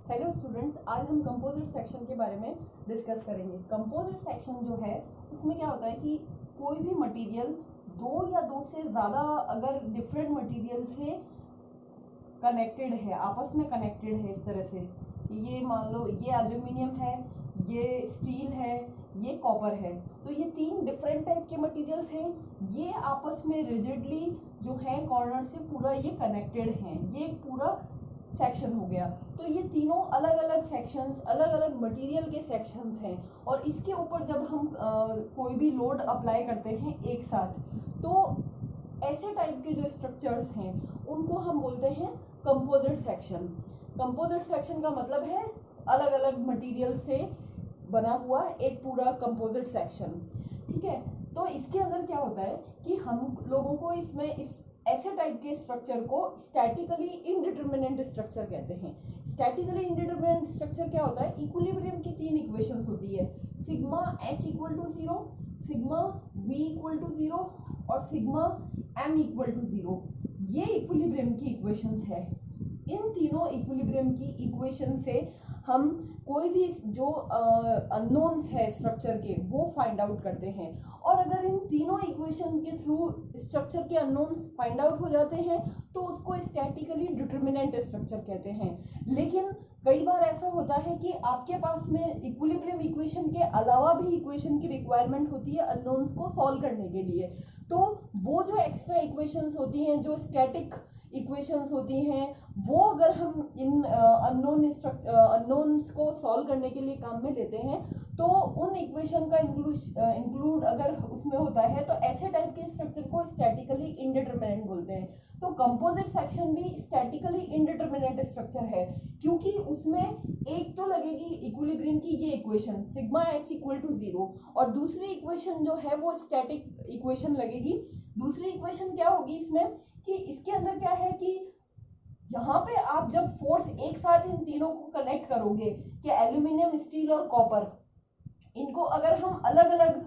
Hello students, आज हम composite section के बारे में डिस्कस करेंगे। कंपोजिट सेक्शन जो है उसमें क्या होता है कि कोई भी मटेरियल दो या दो से ज़्यादा अगर डिफरेंट मटेरियल से कनेक्टेड है, आपस में कनेक्टेड है इस तरह से, ये मान लो ये एल्यूमिनियम है, ये स्टील है, ये कॉपर है, तो ये तीन डिफरेंट टाइप के मटेरियल्स हैं। ये आपस में रिजिडली जो है कॉर्नर से पूरा ये कनेक्टेड हैं। ये एक पूरा सेक्शन हो गया। तो ये तीनों अलग अलग सेक्शंस, अलग अलग मटेरियल के सेक्शंस हैं और इसके ऊपर जब हम कोई भी लोड अप्लाई करते हैं एक साथ, तो ऐसे टाइप के जो स्ट्रक्चर्स हैं उनको हम बोलते हैं कंपोजिट सेक्शन। कंपोजिट सेक्शन का मतलब है अलग अलग मटेरियल से बना हुआ एक पूरा कंपोजिट सेक्शन। ठीक है, तो इसके अंदर क्या होता है कि हम लोगों को इसमें इस ऐसे टाइप के स्ट्रक्चर को स्टैटिकली इनडिटरमिनेंट स्ट्रक्चर कहते हैं। स्टैटिकली इनडिटरमिनेंट स्ट्रक्चर क्या होता है? इक्विलिब्रियम की तीन इक्वेशंस होती है, sigma h equal to 0, sigma v equal to 0 और सिग्मा m इक्वल टू 0। ये इक्विलिब्रियम की इक्वेशंस है। इन तीनों इक्विलिब्रियम की इक्वेशन से हम कोई भी जो अननोन्स है स्ट्रक्चर के वो फाइंड आउट करते हैं। और अगर इन तीनों इक्वेशन के थ्रू स्ट्रक्चर के अननोन्स फाइंड आउट हो जाते हैं तो उसको स्टैटिकली डिटरमिनेंट स्ट्रक्चर कहते हैं। लेकिन कई बार ऐसा होता है कि आपके पास में इक्विलिब्रियम इक्वेशन के अलावा भी इक्वेशन की रिक्वायरमेंट होती है अननोन्स को सॉल्व करने के लिए। तो वो जो एक्स्ट्रा इक्वेशंस होती हैं, जो स्टैटिक इक्वेशंस होती हैं, वो अगर हम इन अननोन्स को सॉल्व करने के लिए काम में लेते हैं तो उन इक्वेशन का इंक्लूड अगर उसमें होता है तो ऐसे टाइप के स्ट्रक्चर को स्टैटिकली इनडिटरमिनेंट बोलते हैं। तो कंपोजिट सेक्शन भी स्टैटिकली इनडिटरमिनेंट स्ट्रक्चर है क्योंकि उसमें एक तो लगेगी इक्विलिब्रियम की ये equation sigma h equal to 0 और दूसरी इक्वेशन जो है वो स्टैटिक इक्वेशन लगेगी। दूसरी इक्वेशन क्या होगी इसमें कि इसके अंदर क्या है कि यहाँ पे आप जब फोर्स एक साथ इन तीनों को कनेक्ट करोगे कि एल्यूमिनियम, स्टील और कॉपर, इनको अगर हम अलग अलग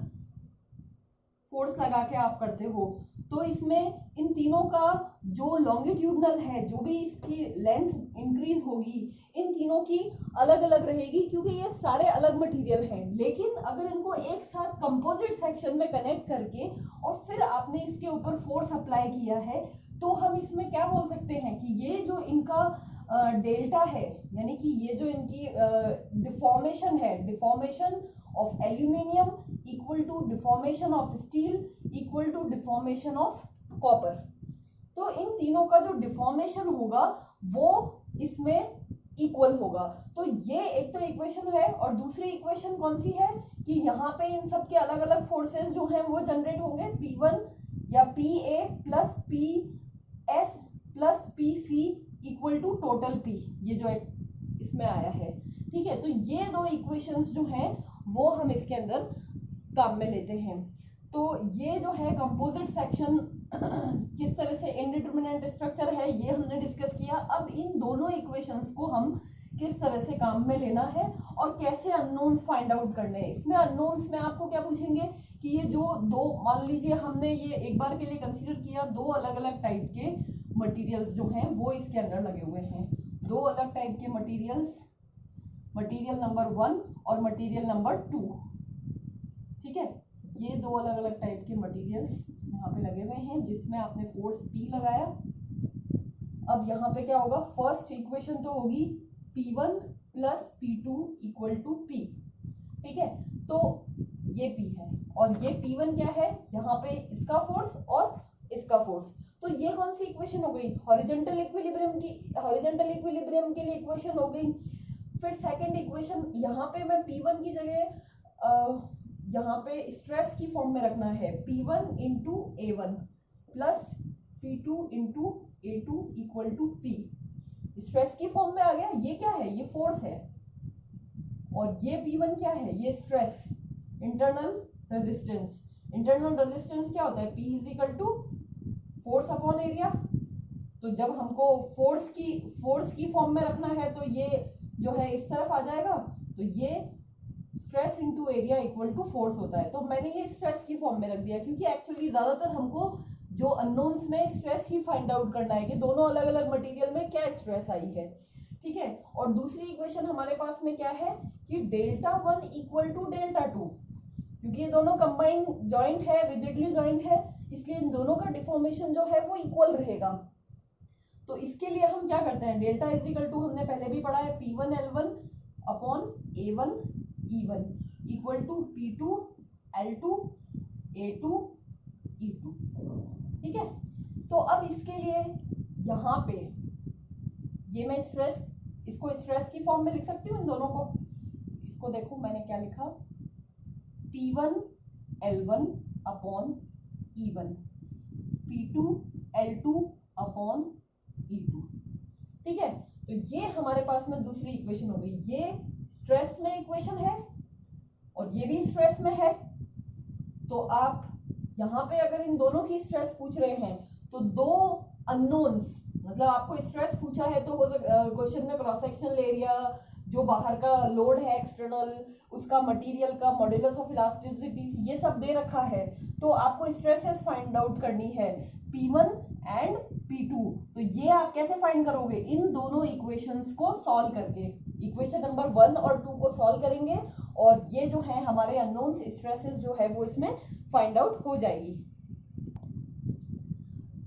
फोर्स लगा के आप करते हो तो इसमें इन तीनों का जो लॉन्गिट्यूडनल है, जो भी इसकी लेंथ इंक्रीज होगी, इन तीनों की अलग अलग रहेगी क्योंकि ये सारे अलग मटेरियल हैं। लेकिन अगर इनको एक साथ कंपोजिट सेक्शन में कनेक्ट करके और फिर आपने इसके ऊपर फोर्स अप्लाई किया है तो हम इसमें क्या बोल सकते हैं कि ये जो इनका डेल्टा है, यानी कि ये जो इनकी डिफॉर्मेशन है, deformation of aluminium equal to deformation of steel equal to deformation of copper. तो इन तीनों का जो डिफॉर्मेशन होगा वो इसमें इक्वल होगा। तो ये एक तो इक्वेशन है और दूसरी इक्वेशन कौन सी है कि यहाँ पे इन सब के अलग अलग फोर्सेस जो हैं वो जनरेट होंगे, P1 या PA plus PS plus PC equal to total P, ये जो एक इसमें आया है। ठीक है, तो ये दो इक्वेशंस जो हैं वो हम इसके अंदर काम में लेते हैं। तो ये जो है कंपोजिट सेक्शन किस तरह से इनडिटरमिनेंट स्ट्रक्चर है ये हमने डिस्कस किया। अब इन दोनों इक्वेशंस को हम किस तरह से काम में लेना है और कैसे अननोन्स फाइंड आउट करने हैं। इसमें अननोन्स में आपको क्या पूछेंगे कि ये जो दो, मान लीजिए हमने ये एक बार के लिए कंसीडर किया, दो अलग अलग टाइप के मटेरियल्स जो हैं वो इसके अंदर लगे हुए हैं। दो अलग टाइप के मटेरियल्स, मटेरियल नंबर 1 और मटेरियल नंबर 2। ठीक है, ये दो अलग अलग टाइप के मटेरियल्स यहाँ पे लगे हुए हैं जिसमें आपने फोर्स P लगाया। अब यहाँ पे क्या होगा, फर्स्ट इक्वेशन तो होगी P1 plus P2 equal to P। ठीक है, तो ये P है और ये P1 क्या है, यहाँ पे इसका फोर्स और इसका फोर्स। तो ये कौन सी इक्वेशन हो गई, हॉरिजॉन्टल इक्विलिब्रियम की, हॉरिजॉन्टल इक्विलिब्रियम के लिए इक्वेशन हो गई। फिर सेकंड इक्वेशन, यहाँ पे मैं P1 की जगह यहाँ पे स्ट्रेस की फॉर्म में रखना है, P1 into A1 plus P2 into A2 equal to P। Stress की फॉर्म में आ गया। ये क्या है, ये फोर्स है और ये P1 क्या है, ये stress, internal resistance. Internal resistance क्या होता है, P is equal to force upon area. तो जब हमको फोर्स की फॉर्म में रखना है तो ये जो है इस तरफ आ जाएगा, तो ये stress into area equal to force होता है। तो मैंने ये स्ट्रेस की फॉर्म में रख दिया क्योंकि एक्चुअली ज्यादातर हमको जो अननोन्स में स्ट्रेस ही फाइंड आउट करना है कि दोनों अलग अलग मटेरियल में क्या स्ट्रेस आई है। ठीक है। और दूसरी इक्वेशन हमारे पास में क्या है कि डेल्टा 1 इक्वल टू डेल्टा 2, क्योंकि ये दोनों कंबाइन जॉइंट है, रिजिडली जॉइंट है, इसलिए इन दोनों का डिफॉर्मेशन जो है वो इक्वल रहेगा। तो इसके लिए हम क्या करते हैं, डेल्टा इज इक्वल टू हमने पहले भी पढ़ा है P1 L1 upon A1 E1 equal to P2 L2 A2 E2, ठीक है। तो अब इसके लिए यहाँ पे ये मैं इसको स्ट्रेस की फॉर्म में लिख सकती हूँ इन दोनों को। इसको देखो मैंने क्या लिखा, P1 L1 upon E1 P2 L2 upon E2, ठीक है। तो ये हमारे पास में दूसरी इक्वेशन हो गई। ये स्ट्रेस में इक्वेशन है और ये भी स्ट्रेस में है। तो आप यहाँ पे अगर इन दोनों की स्ट्रेस पूछ रहे हैं तो दो अननोन्स, मतलब आपको स्ट्रेस पूछा है तो क्वेश्चन में क्रॉस सेक्शनल एरिया, जो बाहर का लोड है एक्सटर्नल, उसका मटेरियल का मॉड्यूलस ऑफ इलास्टिसिटी, ये सब दे रखा है। तो आपको स्ट्रेसेस फाइंड आउट करनी है P1 एंड P2। तो ये आप कैसे फाइंड करोगे, इन दोनों इक्वेशंस को सॉल्व करके। इक्वेशन नंबर 1 और 2 को सॉल्व करेंगे और ये जो है हमारे अननोन्स स्ट्रेसेस जो है वो इसमें फाइंड आउट हो जाएगी।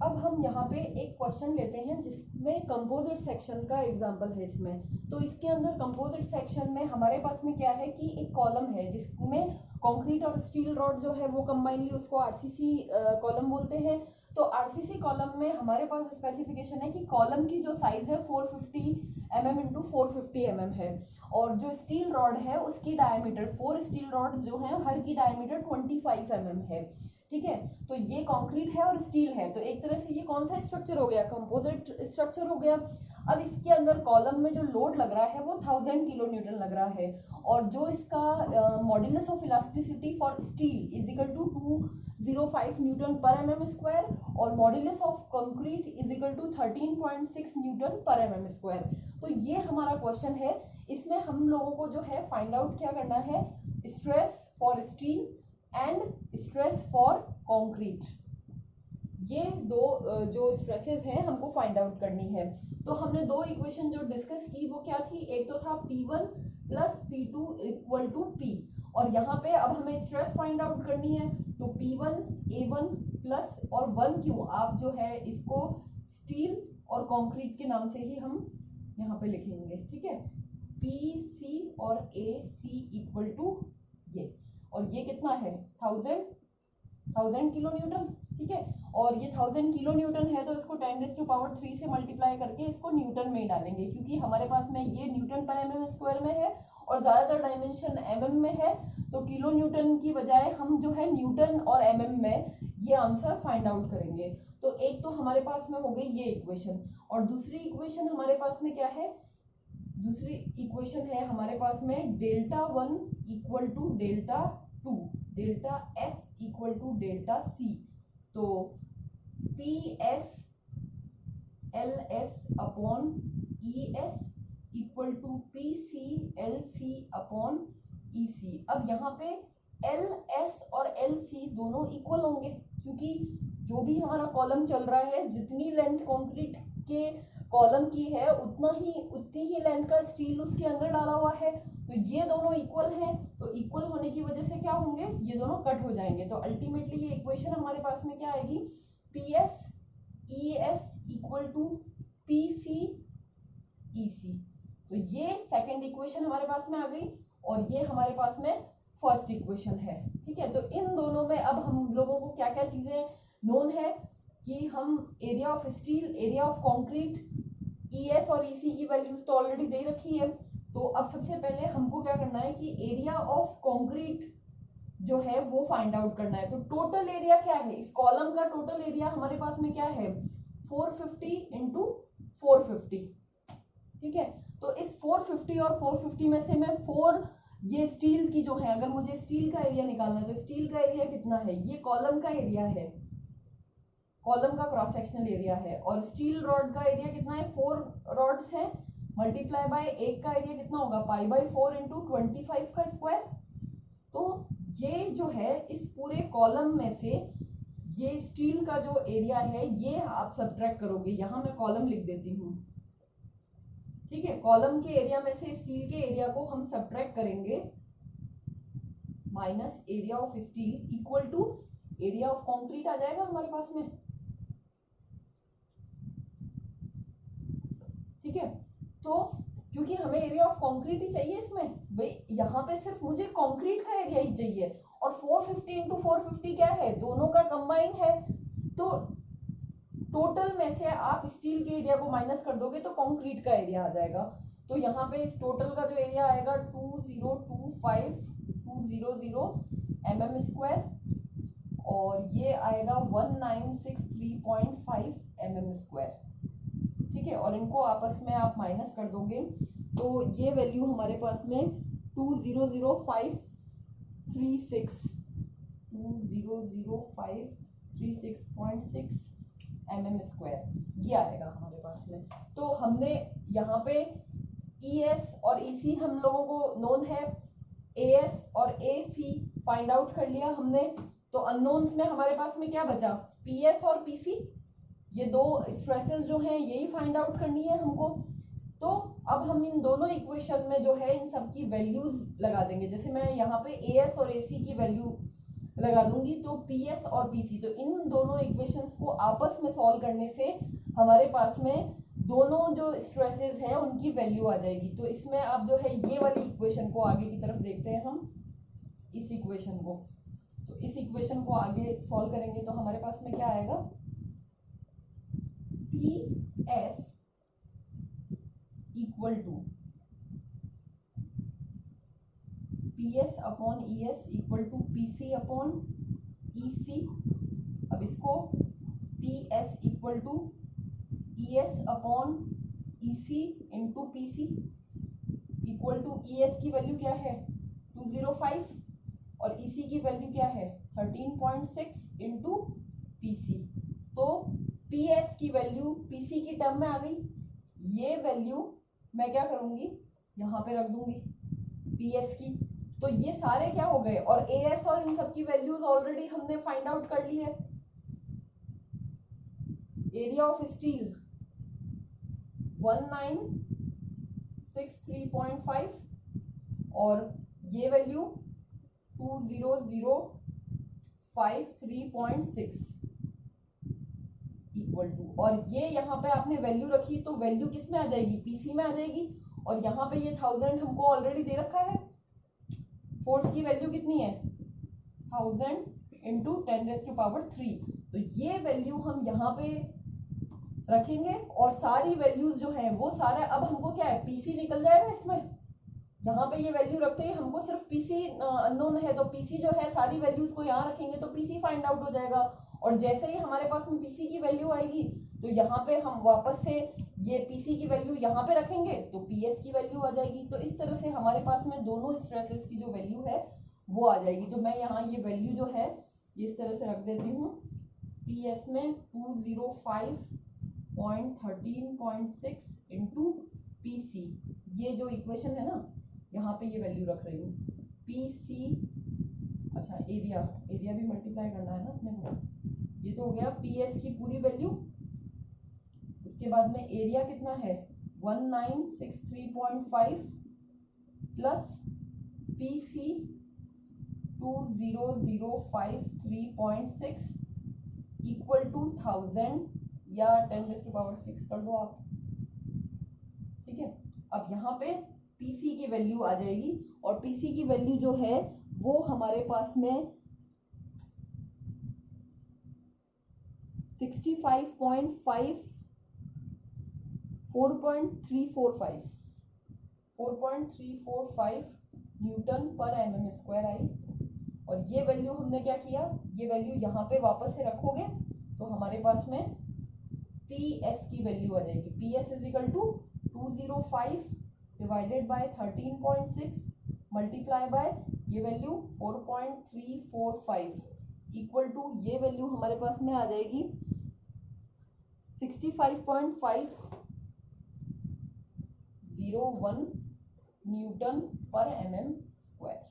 अब हम यहाँ पे एक क्वेश्चन लेते हैं जिसमें कंपोजिट सेक्शन का एग्जांपल है इसमें। तो इसके अंदर कंपोजिट सेक्शन में हमारे पास में क्या है कि एक कॉलम है जिसमें कंक्रीट और स्टील रॉड जो है वो कंबाइनली उसको आरसीसी कॉलम बोलते हैं। तो आरसीसी कॉलम में हमारे पास स्पेसिफिकेशन है कि कॉलम की जो साइज है 450 mm इंटू 450 mm है, और जो स्टील रॉड है उसकी डायमीटर, 4 स्टील रॉड्स जो हैं हर की डायमीटर 25 mm है, ठीक है। तो ये कंक्रीट है और स्टील है, तो एक तरह से ये कौन सा स्ट्रक्चर हो गया, कंपोजिट स्ट्रक्चर हो गया। अब इसके अंदर कॉलम में जो लोड लग रहा है वो 1000 किलो न्यूटन लग रहा है, और जो इसका modulus of elasticity for steel is equal to 205 newton per mm square, और modulus of concrete is equal to 13.6 newton per mm square. तो ये हमारा क्वेश्चन है। इसमें हम लोगों को जो है फाइंड आउट क्या करना है, stress for steel and stress for concrete, ये दो जो स्ट्रेसेस हैं हमको फाइंड आउट करनी है। तो हमने दो इक्वेशन जो डिस्कस की वो क्या थी, एक तो था P1 plus P2 equal to P, और यहाँ पे अब हमें स्ट्रेस फाइंड आउट करनी है। तो P1 A1 प्लस और 1 क्यों, आप जो है इसको स्टील और कंक्रीट के नाम से ही हम यहाँ पे लिखेंगे, ठीक है। PC और AC इक्वल टू ये, और ये कितना है 1000 किलो न्यूटन, ठीक है। और ये 1000 किलो न्यूटन है तो इसको 10⁻³ से मल्टीप्लाई करके इसको न्यूटन में ही डालेंगे, क्योंकि हमारे पास में ये न्यूटन पर mm स्क्वायर में है और ज्यादातर डायमेंशन mm में है, तो किलो न्यूटन की बजाय हम जो है न्यूटन और mm में ये आंसर फाइंड आउट करेंगे। तो एक तो हमारे पास में हो गई ये इक्वेशन, और दूसरी इक्वेशन हमारे पास में क्या है, दूसरी इक्वेशन है हमारे पास में delta 1 equal to delta 2, delta S equal to delta C। तो PS LS upon ES equal to PC LC upon EC। अब यहाँ पे LS और LC दोनों इक्वल होंगे, क्योंकि जो भी हमारा कॉलम चल रहा है, जितनी लेंथ कंक्रीट के कॉलम की है उतनी ही लेंथ का स्टील उसके अंदर डाला हुआ है, तो ये दोनों इक्वल हैं। तो इक्वल होने की वजह से क्या होंगे, ये दोनों कट हो जाएंगे। तो अल्टीमेटली ये इक्वेशन हमारे पास में क्या आएगी, PS ES equal to PC EC। तो ये सेकंड इक्वेशन हमारे पास में आ गई, और ये हमारे पास में फर्स्ट इक्वेशन है, ठीक है। तो इन दोनों में अब हम लोगों को क्या क्या चीजें नोन है कि हम area of steel, area of concrete, ES और EC की वैल्यूज तो ऑलरेडी दे रखी है। तो अब सबसे पहले हमको क्या करना है कि एरिया ऑफ कंक्रीट जो है वो फाइंड आउट करना है। तो टोटल एरिया क्या है, इस कॉलम का टोटल एरिया हमारे पास में क्या है 450 इंटू 450, ठीक है। तो इस 450 और 450 में से मैं 4 ये स्टील की जो है, अगर मुझे स्टील का एरिया निकालना है तो स्टील का एरिया कितना है, ये कॉलम का एरिया है, कॉलम का क्रॉस सेक्शनल एरिया है, और स्टील रॉड का एरिया कितना है, 4 रॉड्स है मल्टीप्लाई बाय एक का एरिया कितना होगा π/4 इंटू 25 का स्क्वायर। तो ये जो है इस पूरे कॉलम में से ये स्टील का जो एरिया है ये आप सब्ट्रैक्ट करोगे, यहां मैं कॉलम लिख देती हूँ, ठीक है, कॉलम के एरिया में से स्टील के एरिया को हम सब्ट्रैक्ट करेंगे, minus area of steel equal to area of concrete आ जाएगा हमारे पास में। ठीक है, तो क्योंकि हमें एरिया ऑफ कंक्रीट ही चाहिए इसमें, भाई यहाँ पे सिर्फ मुझे कंक्रीट का एरिया ही चाहिए, और 450 इंटू 450 क्या है, दोनों का कंबाइन है, तो टोटल में से आप स्टील के एरिया को माइनस कर दोगे तो कंक्रीट का एरिया आ जाएगा। तो यहाँ पे इस टोटल का जो एरिया आएगा 2025,200 mm स्क्वायर, और ये आएगा 1963.5 mm स्क्वायर। ठीक है, और इनको आपस में आप माइनस कर दोगे तो ये वैल्यू हमारे पास में 200,536.6 mm स्क्वायर ये आएगा हमारे पास में। तो हमने यहाँ पे ES और EC हम लोगों को नोन है, AS और AC फाइंड आउट कर लिया हमने, तो अननोन्स में हमारे पास में क्या बचा, PS और PC, ये दो स्ट्रेसेस जो हैं यही फाइंड आउट करनी है हमको। तो अब हम इन दोनों इक्वेशन में जो है इन सब की वैल्यूज लगा देंगे, जैसे मैं यहाँ पे AS और AC की वैल्यू लगा दूंगी, तो PS और PC, तो इन दोनों इक्वेशंस को आपस में सॉल्व करने से हमारे पास में दोनों जो स्ट्रेसेस है उनकी वैल्यू आ जाएगी। तो इसमें आप जो है ये वाली इक्वेशन को आगे की तरफ देखते हैं हम, इस इक्वेशन को, तो इस इक्वेशन को आगे सॉल्व करेंगे तो हमारे पास में क्या आएगा, PS equal to PS upon ES equal to PC upon EC। अब इसको PS equal to ES upon EC into PC equal to ES की वैल्यू क्या है 205 और EC की वैल्यू क्या है 13.6 इंटू PC। तो PS की वैल्यू PC की टर्म में आ गई, ये वैल्यू मैं क्या करूंगी यहाँ पे रख दूंगी PS की, तो ये सारे क्या हो गए, और AS और इन सब की वैल्यूज ऑलरेडी हमने फाइंड आउट कर ली है। एरिया ऑफ स्टील 1963.5 और ये वैल्यू 20053.6 इक्वल टू, और ये यहाँ पे आपने वैल्यू रखी तो वैल्यू किस में आ जाएगी, PC में आ जाएगी, और यहाँ पे ये 1000 हमको ऑलरेडी दे रखा है, फोर्स की वैल्यू कितनी है 1000 इंटू 10⁻3, तो ये वैल्यू हम यहाँ पे रखेंगे, और सारी वैल्यूज जो है वो सारा अब हमको क्या है PC निकल जाएगा इसमें, यहाँ पे ये वैल्यू रखते ही हमको सिर्फ PC अननोन है, तो PC जो है सारी वैल्यूज को यहाँ रखेंगे तो PC फाइंड आउट हो जाएगा, और जैसे ही हमारे पास में PC की वैल्यू आएगी तो यहाँ पे हम वापस से ये PC की वैल्यू यहाँ पे रखेंगे तो PS की वैल्यू आ जाएगी। तो इस तरह से हमारे पास में दोनों स्ट्रेसेस की जो वैल्यू है वो आ जाएगी। तो मैं यहाँ ये वैल्यू जो है इस तरह से रख देती हूँ, PS में 205.13.6 इंटू PC, ये जो इक्वेशन है ना यहाँ पे ये वैल्यू रख रही हूँ PC। अच्छा एरिया भी मल्टीप्लाई करना है ना अपने को, ये तो हो गया PS की पूरी वैल्यू, उसके बाद में एरिया कितना है 1963.5 प्लस PC 20053.6 इक्वल टू 1000 या 10⁻6 कर दो आप। ठीक है, अब यहाँ पे PC की वैल्यू आ जाएगी, और PC की वैल्यू जो है वो हमारे पास में 65.5 4.345 न्यूटन पर mm स्क्वायर आई, और ये वैल्यू हमने क्या किया, ये वैल्यू यहाँ पे वापस से रखोगे तो हमारे पास में PS की वैल्यू आ जाएगी, PS is equal to 205 divided by 13.6 multiply by ये वैल्यू 4.345 इक्वल टू ये वैल्यू हमारे पास में आ जाएगी 65.501 न्यूटन पर mm स्क्वायर।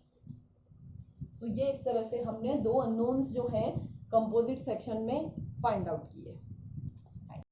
तो ये इस तरह से हमने दो अननोन्स जो हैं कंपोजिट सेक्शन में फाइंड आउट किए।